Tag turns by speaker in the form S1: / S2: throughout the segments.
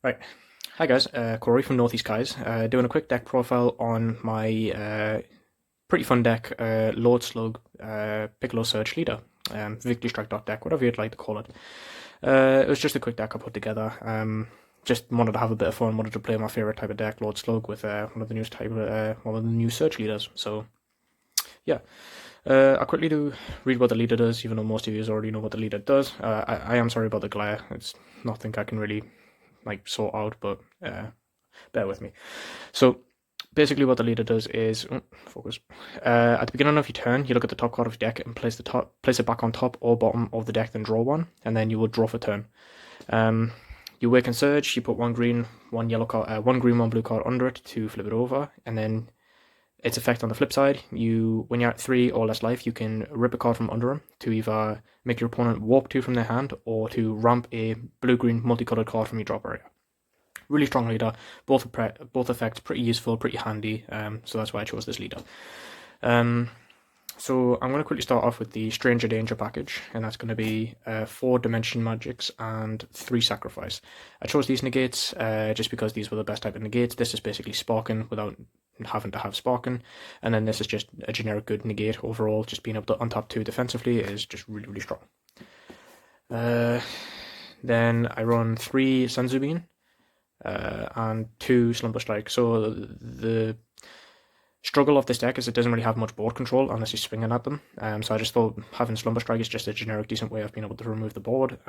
S1: Right. Hi guys, Corey from Northeast Guys. Doing a quick deck profile on my pretty fun deck, Lord Slug, Piccolo Search Leader, Victory Strike deck, whatever you'd like to call it. It was just a quick deck I put together. Just wanted to have a bit of fun, wanted to play my favorite type of deck, Lord Slug, with one of the new search leaders. So yeah, I'll quickly read what the leader does, even though most of you already know what the leader does. I am sorry about the glare. It's nothing I can really sort out, but bear with me. So basically what the leader does is focus. At the beginning of your turn, you look at the top card of your deck and place it back on top or bottom of the deck, then draw one, and then you will draw for turn. You wake and surge, you put one green, one yellow card, one green, one blue card under it to flip it over, and then its effect on the flip side, when you're at 3 or less life, you can rip a card from under them to either make your opponent warp 2 from their hand or to ramp a blue-green multicolored card from your drop area. Really strong leader, both effects pretty useful, pretty handy, so that's why I chose this leader. So I'm going to quickly start off with the Stranger Danger package, and that's going to be 4 Dimension Magics and 3 Sacrifice. I chose these negates just because these were the best type of negates. This is basically Sparking without having to have Sparking, and then this is just a generic good negate overall. Just being able to untap 2 defensively is just really, really strong. Then I run 3 Sanzubin and 2 Slumber Strike. So the struggle of this deck is it doesn't really have much board control unless you're swinging at them. So I just thought having Slumber Strike is just a generic decent way of being able to remove the board.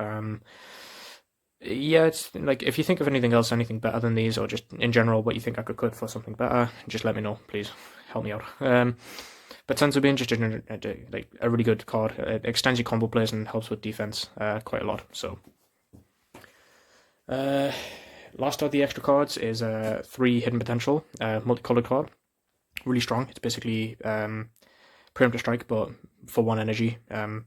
S1: Yeah, it's like if you think of anything else, anything better than these, or just in general what you think I could cut for something better, just let me know, please. Help me out. But Sensor just a really good card. It extends your combo plays and helps with defense quite a lot. So last of the extra cards is 3 Hidden Potential, multicolored card. Really strong. It's basically Preemptive Strike, but for 1 energy. So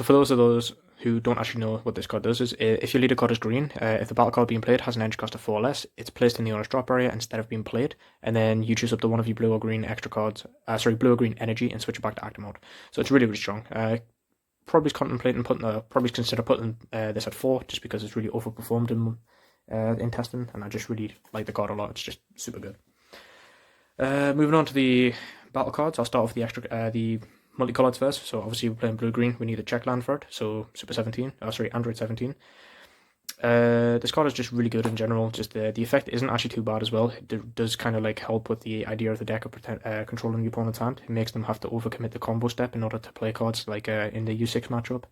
S1: for those who don't actually know what this card does, is if your leader card is green, if the battle card being played has an energy cost of 4 or less, it's placed in the owner's drop area instead of being played, and then you choose up to one of your blue or green extra cards, blue or green energy, and switch it back to active mode. So it's really, really strong. Probably consider putting this at 4, just because it's really overperformed in testing, and I just really like the card a lot. It's just super good. Moving on to the battle cards, I'll start off with the multicolored first. So obviously we're playing blue-green, we need a check land for it, so Android 17. This card is just really good in general. Just the effect isn't actually too bad as well. It does kind of help with the idea of the deck of controlling the opponent's hand. It makes them have to overcommit the combo step in order to play cards, like in the U6 matchup.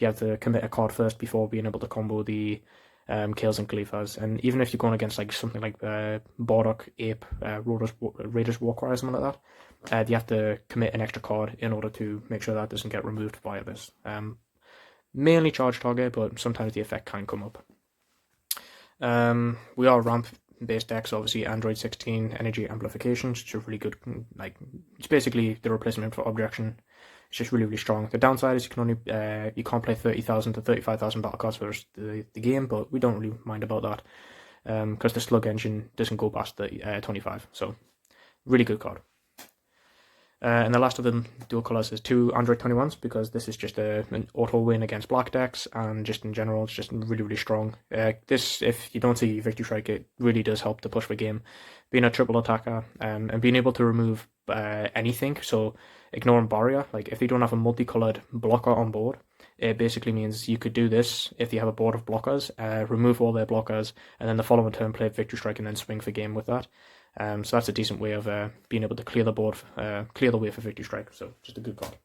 S1: You have to commit a card first before being able to combo the Kales and Gleefas. And even if you're going against something like Bardock, Ape, Raiders Warcry or something like that, you have to commit an extra card in order to make sure that doesn't get removed via this. Mainly charge target, but sometimes the effect can come up. We are ramp based decks, obviously Android 16 Energy Amplification, which is really good. It's basically the replacement for Objection. It's just really, really strong. The downside is you can't play 30,000 to 35,000 battle cards for the game, but we don't really mind about that because the Slug engine doesn't go past the 25. So really good card. And the last of them dual colors is 2 Android 21s, because this is just an auto win against black decks, and just in general, it's just really, really strong. This, if you don't see Victory Strike, it really does help to push the game. Being a triple attacker and being able to remove anything, so ignoring barrier, like if they don't have a multicolored blocker on board, it basically means you could do this if you have a board of blockers, remove all their blockers, and then the following turn play Victory Strike and then swing for game with that. So that's a decent way of being able to clear the board, clear the way for Victory Strike. So just a good card.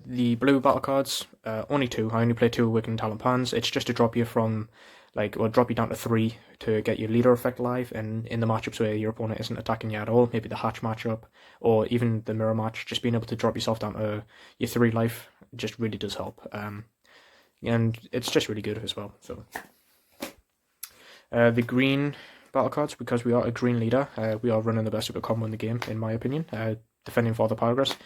S1: The blue battle cards, only 2. I only play 2 Awakened Talon Pans. It's just to drop you from, drop you down to 3 to get your leader effect live, and in the matchups where your opponent isn't attacking you at all, maybe the hatch matchup, or even the mirror match, just being able to drop yourself down to your 3 life just really does help. And it's just really good as well. So the green battle cards, because we are a green leader, we are running the best super combo in the game, in my opinion. Defending for the progress,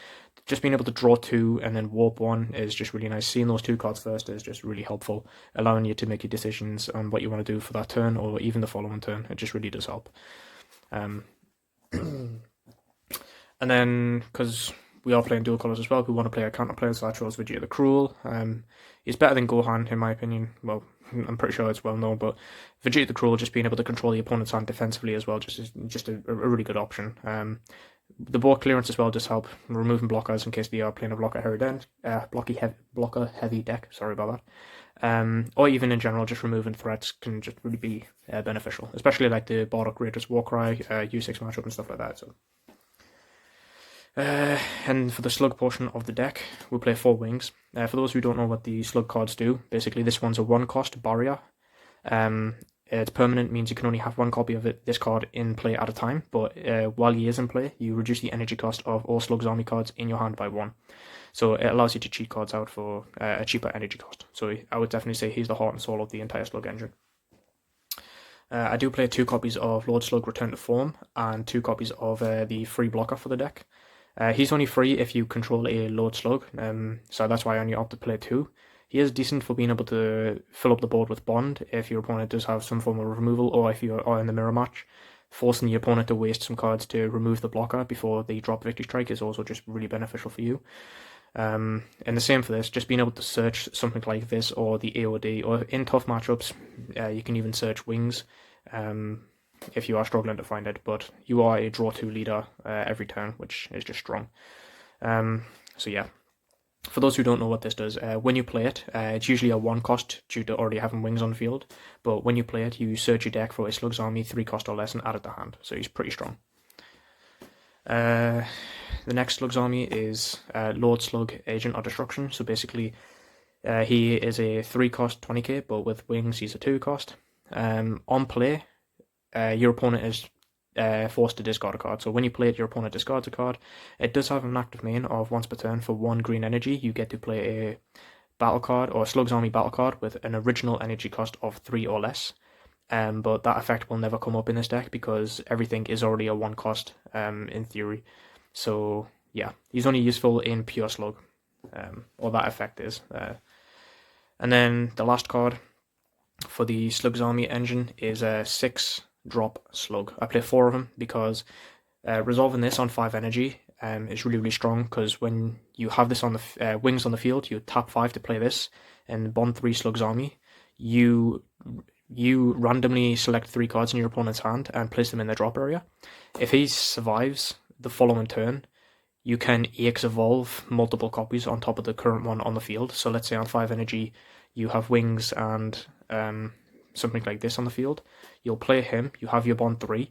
S1: just being able to draw 2 and then warp 1 is just really nice. Seeing those 2 cards first is just really helpful, allowing you to make your decisions on what you want to do for that turn or even the following turn. It just really does help. And then, because we are playing dual colours as well. We want to play a counter player, so I chose Vegeta the Cruel. He's better than Gohan in my opinion. Well, I'm pretty sure it's well known, but Vegeta the Cruel, just being able to control the opponent's hand defensively as well, just a really good option. The board clearance as well just help removing blockers in case they are playing a blocker heavy deck. Sorry about that. Or even in general, just removing threats can just really be beneficial, especially like the Bardock Raiders Warcry, U6 matchup and stuff like that. So. And for the Slug portion of the deck, we'll play 4 wings. For those who don't know what the Slug cards do, basically this one's a 1-cost barrier. It's permanent, means you can only have 1 copy of this card in play at a time, but while he is in play, you reduce the energy cost of all Slug's army cards in your hand by 1. So it allows you to cheat cards out for a cheaper energy cost. So I would definitely say he's the heart and soul of the entire Slug engine. I do play 2 copies of Lord Slug Return to Form and 2 copies of the free blocker for the deck. He's only free if you control a Lord Slug, so that's why I only opt to play 2. He is decent for being able to fill up the board with Bond if your opponent does have some form of removal, or if you are in the mirror match. Forcing the opponent to waste some cards to remove the blocker before they drop Victory Strike is also just really beneficial for you. And the same for this, just being able to search something like this or the AOD, or in tough matchups, you can even search Wings. If you are struggling to find it, but you are a draw 2 leader every turn, which is just strong. So yeah, for those who don't know what this does, when you play it, it's usually a 1-cost due to already having Wings on the field, but when you play it, you search your deck for a Slug's army 3-cost or less and add it to hand, so he's pretty strong. The next Slug's army is Lord Slug Agent of Destruction, so basically he is a 3-cost 20k, but with Wings he's a 2-cost. On play, your opponent is forced to discard a card. So when you play it, your opponent discards a card. It does have an active main of once per turn for 1 green energy. You get to play a battle card or a Slug's Army battle card with an original energy cost of 3 or less. But that effect will never come up in this deck because everything is already a 1-cost in theory. So yeah, he's only useful in pure Slug, or that effect is. And then the last card for the Slug's Army engine is a 6-drop Slug. I play 4 of them because resolving this on 5 energy is really, really strong, because when you have this on the Wings on the field, you tap 5 to play this, and bond 3 Slug's Army. You randomly select 3 cards in your opponent's hand and place them in the drop area. If he survives the following turn, you can EX evolve multiple copies on top of the current one on the field. So let's say on 5 energy, you have Wings and something like this on the field. You'll play him, you have your bond 3,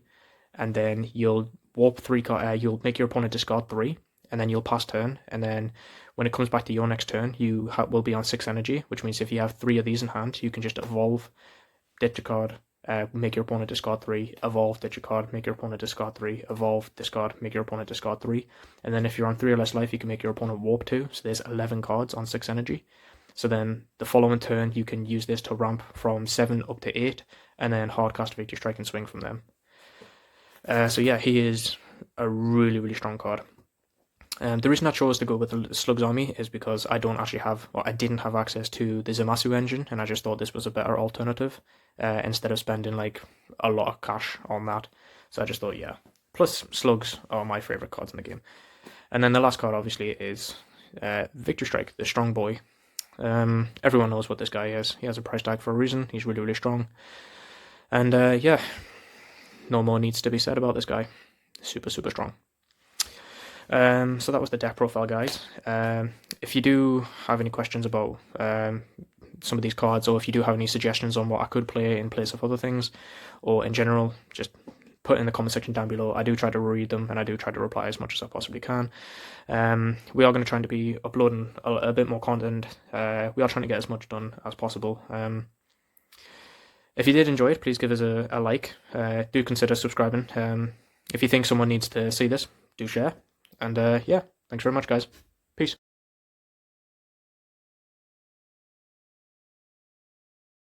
S1: and then you'll warp 3, you'll make your opponent discard 3, and then you'll pass turn, and then when it comes back to your next turn, you will be on 6 energy, which means if you have 3 of these in hand, you can just evolve, ditch a card, make your opponent discard 3, evolve, ditch a card, make your opponent discard 3, evolve, discard, make your opponent discard 3, and then if you're on 3 or less life, you can make your opponent warp 2, so there's 11 cards on 6 energy. So then the following turn, you can use this to ramp from 7 up to 8, and then hardcast Victory Strike and swing from them. So yeah, he is a really, really strong card. The reason I chose to go with the Slug's Army is because I didn't have access to the Zamasu engine, and I just thought this was a better alternative, instead of spending like a lot of cash on that. So I just thought, yeah. Plus, Slugs are my favourite cards in the game. And then the last card, obviously, is Victory Strike, the strong boy. Everyone knows what this guy is. He has a price tag for a reason. He's really, really strong. And yeah, no more needs to be said about this guy. Super, super strong. So that was the deck profile, guys. If you do have any questions about some of these cards, or if you do have any suggestions on what I could play in place of other things, or in general, just put it in the comment section down below. I do try to read them, and I do try to reply as much as I possibly can. We are going to try to be uploading a bit more content. We are trying to get as much done as possible. If you did enjoy it, please give us a like. Do consider subscribing. If you think someone needs to see this, do share. And yeah, thanks very much, guys. Peace.